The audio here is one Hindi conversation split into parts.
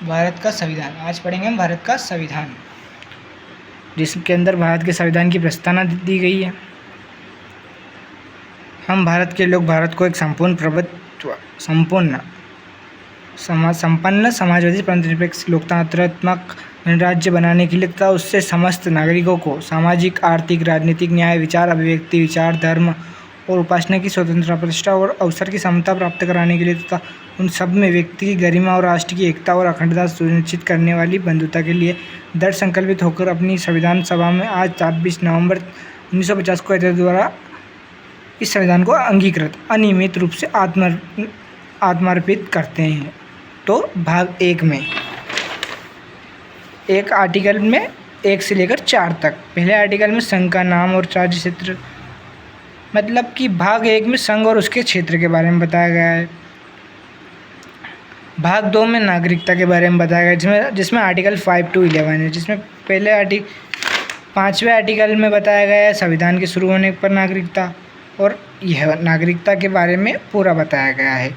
भारत का संविधान। आज पढ़ेंगे हम भारत का संविधान, जिसके अंदर भारत के संविधान की प्रस्तावना दी गई है। हम भारत के लोग भारत को एक संपूर्ण प्रभुत्व, संपन्न समाजवादी निरपेक्ष लोकतंत्रात्मक गणराज्य बनाने के लिए तथा उससे समस्त नागरिकों को सामाजिक, आर्थिक, राजनीतिक न्याय, विचार अभिव्यक्ति, विचार, धर्म और उपासना की स्वतंत्रता, प्रतिष्ठा और अवसर की समता प्राप्त कराने के लिए तथा उन सब में व्यक्ति की गरिमा और राष्ट्र की एकता और अखंडता सुनिश्चित करने वाली बंधुता के लिए दृढ़ संकल्पित होकर अपनी संविधान सभा में आज 26 नवंबर 1950 को द्वारा इस संविधान को अंगीकृत अनियमित रूप से आत्मार्पित करते हैं। तो भाग 1 में एक आर्टिकल में 1 से लेकर 4 तक। पहले आर्टिकल में संघ का नाम और राज्य क्षेत्र, मतलब कि भाग 1 में संघ और उसके क्षेत्र के बारे में बताया गया है। भाग 2 में नागरिकता के बारे में बताया गया है, जिसमें आर्टिकल 5 to 11 है। जिसमें पहले 5वें आर्टिकल में बताया गया है संविधान के शुरू होने पर नागरिकता, और यह नागरिकता के बारे में पूरा बताया गया है।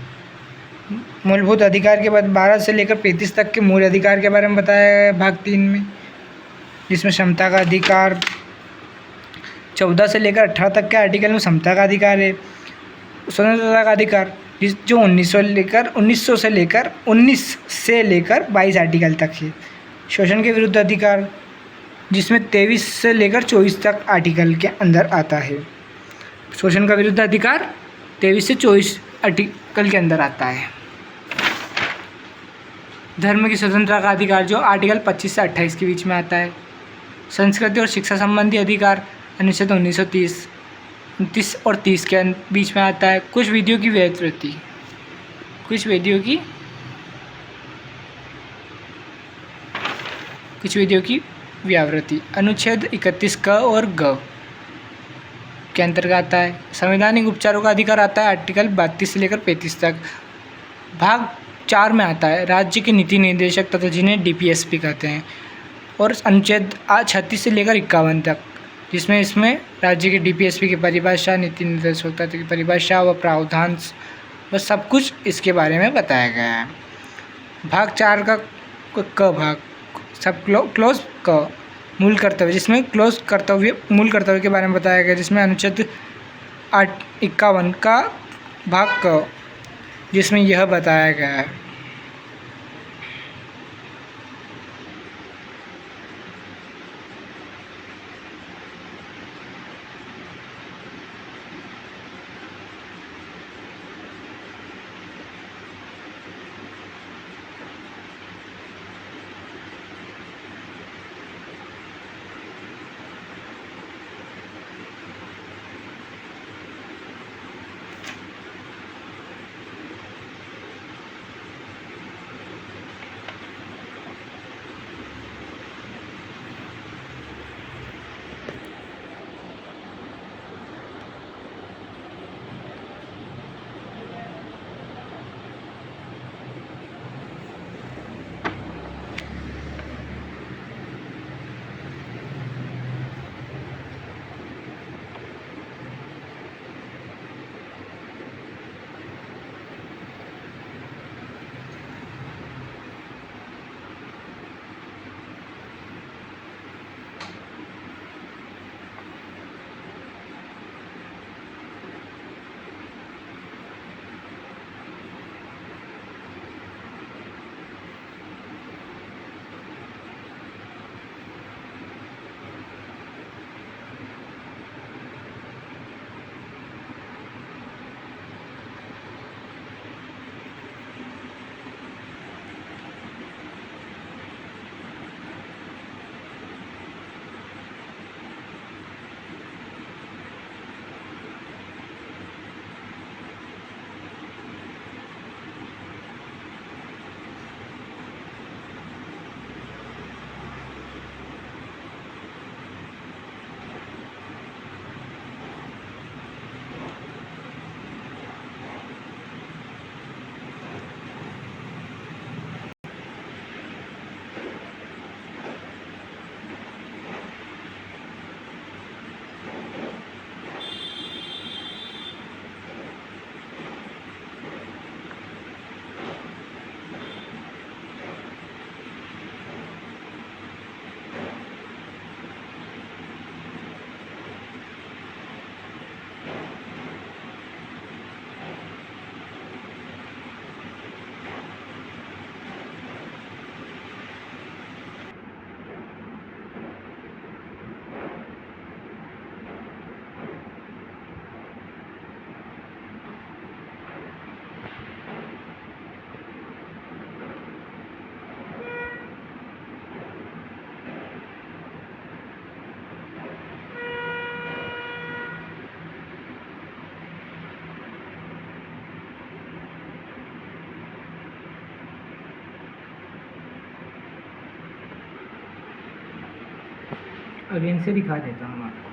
मूलभूत अधिकार के बाद 12 से लेकर 35 तक के मूल अधिकार के बारे में बताया गया है भाग 3 में, जिसमें समता का अधिकार। 14 से लेकर 18 तक के आर्टिकल में समता का अधिकार है। स्वतंत्रता का अधिकार जो 19 से लेकर 22 आर्टिकल तक है। शोषण के विरुद्ध अधिकार, जिसमें 23 से लेकर 24 तक आर्टिकल के अंदर आता है। शोषण का विरुद्ध अधिकार 23 से 24 आर्टिकल के अंदर आता है। धर्म की स्वतंत्रता का अधिकार जो आर्टिकल 25 से 28 के बीच में आता है। संस्कृति और शिक्षा संबंधी अधिकार अनुच्छेद 1930, 29 और 30 के बीच में आता है। कुछ विधियों की व्यावृत्ति अनुच्छेद 31 क और ग के अंतर्गत आता है। संवैधानिक उपचारों का अधिकार आता है आर्टिकल 32 से लेकर 35 तक। भाग 4 में आता है राज्य के नीति निर्देशक तथा जिन्हें DPSP कहते हैं, और अनुच्छेद 36 से लेकर 51 तक, इसमें राज्य के DPSP की परिभाषा, नीति निर्देशकता की परिभाषा व प्रावधान व सब कुछ इसके बारे में बताया गया है। भाग 4 का क भाग सब क्लोज क मूल कर्तव्य, जिसमें मूल कर्तव्य के बारे में बताया गया, जिसमें अनुच्छेद 51 का भाग क, जिसमें यह बताया गया है। अगेन से दिखा देता हूँ आपको।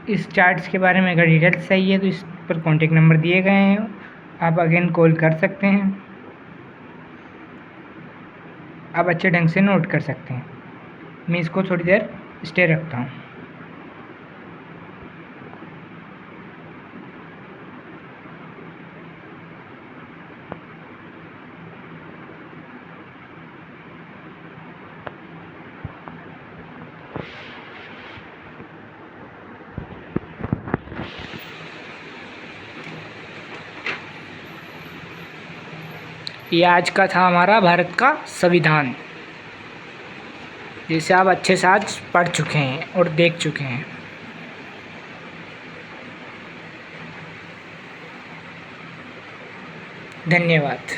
इस चार्ट्स के बारे में अगर डिटेल्स चाहिए तो इस पर कॉन्टेक्ट नंबर दिए गए हैं, आप अगेन कॉल कर सकते हैं। आप अच्छे ढंग से नोट कर सकते हैं। मैं इसको थोड़ी देर स्टे रखता हूँ। ये आज का था हमारा भारत का संविधान, जिसे आप अच्छे से आज पढ़ चुके हैं और देख चुके हैं। धन्यवाद।